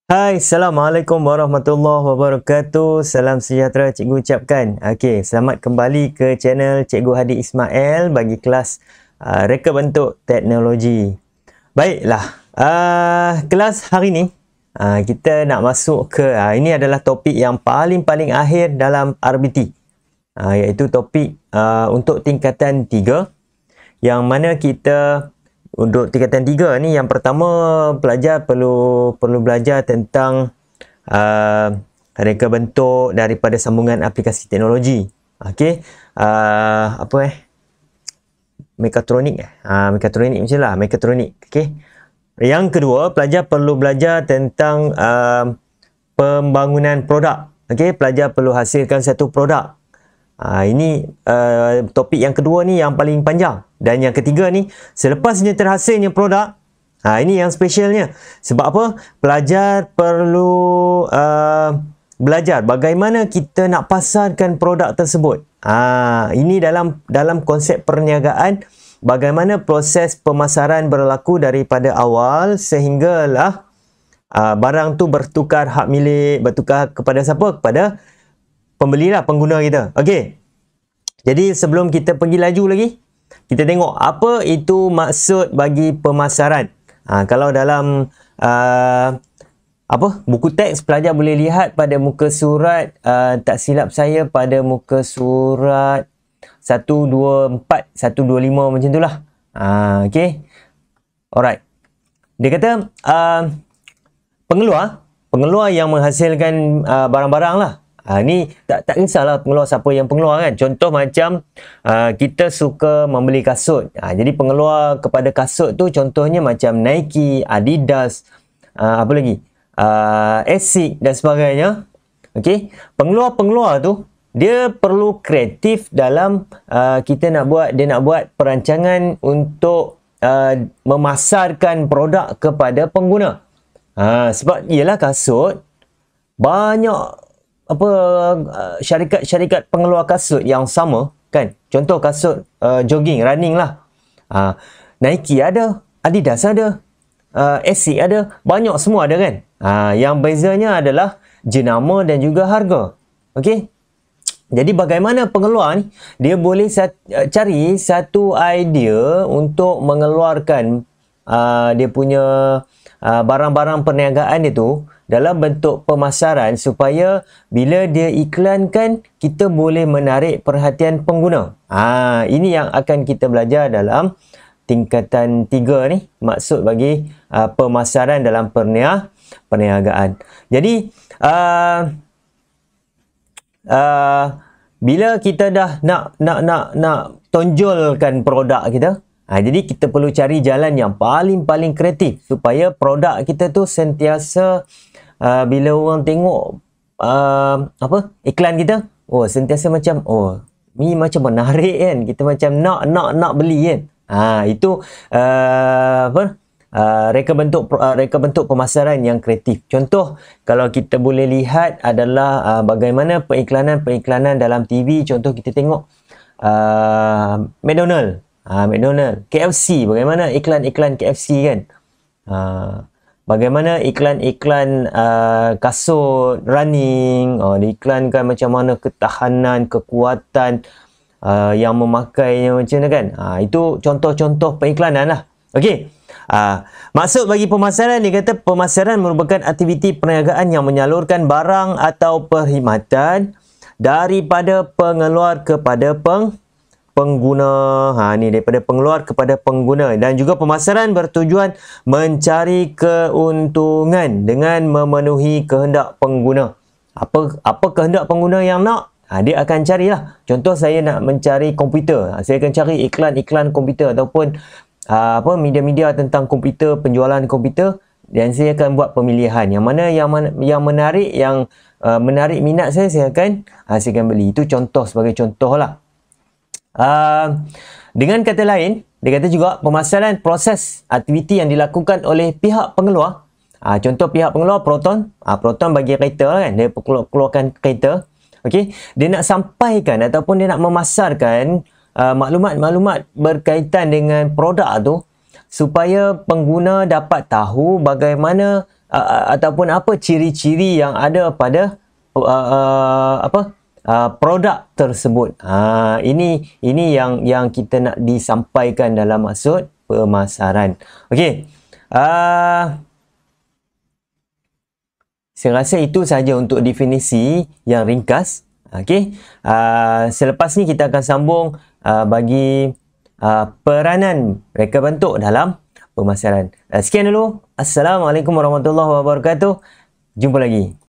Hai, Assalamualaikum warahmatullahi wabarakatuh. Salam sejahtera cikgu ucapkan. Okey, selamat kembali ke channel Cikgu Hadi Ismail bagi kelas reka bentuk teknologi. Baiklah, kelas hari ni kita nak masuk ke ini adalah topik yang paling akhir dalam RBT. Iaitu topik untuk tingkatan 3 yang mana kita untuk tingkatan 3 ni, yang pertama pelajar perlu belajar tentang reka bentuk daripada sambungan aplikasi teknologi. Okey. Mekatronik mekatronik macam lah, mekatronik. Okey. Yang kedua, pelajar perlu belajar tentang pembangunan produk. Okey, pelajar perlu hasilkan satu produk. Ini topik yang kedua ni yang paling panjang. Dan yang ketiga ni, selepasnya terhasilnya produk, ini yang spesialnya. Sebab apa? Pelajar perlu belajar bagaimana kita nak pasarkan produk tersebut. Ini dalam konsep perniagaan, bagaimana proses pemasaran berlaku daripada awal sehinggalah barang tu bertukar hak milik, bertukar kepada siapa? Kepada pembeli lah, pengguna kita. Okey. Jadi sebelum kita pergi laju lagi, kita tengok apa itu maksud bagi pemasaran. Kalau dalam buku teks, pelajar boleh lihat pada muka surat, tak silap saya pada muka surat 124, 125 macam tu lah. Okey. Alright. Dia kata pengeluar yang menghasilkan barang-barang lah. Ni tak kisahlah pengeluar siapa yang pengeluar kan. Contoh macam kita suka membeli kasut. Jadi pengeluar kepada kasut tu contohnya macam Nike, Adidas, apa lagi? Asics dan sebagainya. Okey. Pengeluar tu dia perlu kreatif dalam dia nak buat perancangan untuk memasarkan produk kepada pengguna. Sebab ialah kasut banyak syarikat pengeluar kasut yang sama kan. Contoh kasut jogging, running lah. Nike ada, Adidas ada, Asics ada, banyak semua ada kan. Yang bezanya adalah jenama dan juga harga. Okey. Jadi bagaimana pengeluar ni, dia boleh cari satu idea untuk mengeluarkan dia punya barang-barang perniagaan itu dalam bentuk pemasaran supaya bila dia iklankan, kita boleh menarik perhatian pengguna. Ini yang akan kita belajar dalam tingkatan 3 ni, maksud bagi pemasaran dalam perniagaan. Jadi bila kita dah nak tonjolkan produk kita, jadi kita perlu cari jalan yang paling kreatif supaya produk kita tu sentiasa bila orang tengok iklan kita, sentiasa macam ni macam menarik kan, kita macam nak beli kan. Itu reka bentuk pemasaran yang kreatif. Contoh kalau kita boleh lihat adalah bagaimana periklanan dalam TV. Contoh kita tengok McDonald, KFC, bagaimana iklan KFC kan. Bagaimana iklan kasut running, diiklankan macam mana ketahanan, kekuatan yang memakainya macam mana kan. Itu contoh-contoh periklanan lah. Okey. Maksud bagi pemasaran, dia kata pemasaran merupakan aktiviti perniagaan yang menyalurkan barang atau perkhidmatan daripada pengeluar kepada pengguna. Ni daripada pengeluar kepada pengguna. Dan juga pemasaran bertujuan mencari keuntungan dengan memenuhi kehendak pengguna. Apa kehendak pengguna yang nak? Dia akan carilah. Contoh saya nak mencari komputer. Saya akan cari iklan komputer ataupun media-media tentang komputer, penjualan komputer, dan saya akan buat pemilihan yang mana yang menarik, yang menarik minat saya akan beli. Itu contoh, sebagai contoh lah. Dengan kata lain, dia kata juga pemasaran proses aktiviti yang dilakukan oleh pihak pengeluar. Contoh pihak pengeluar Proton. Proton bagi kereta lah kan, dia keluarkan kereta. Okey, dia nak sampaikan ataupun dia nak memasarkan maklumat-maklumat berkaitan dengan produk tu supaya pengguna dapat tahu bagaimana ataupun apa ciri-ciri yang ada pada produk tersebut. Ini yang kita nak disampaikan dalam maksud pemasaran. Okey. Saya rasa itu saja untuk definisi yang ringkas. Okey. Selepas ni kita akan sambung bagi peranan reka bentuk dalam pemasaran. Sekian dulu. Assalamualaikum warahmatullahi wabarakatuh. Jumpa lagi.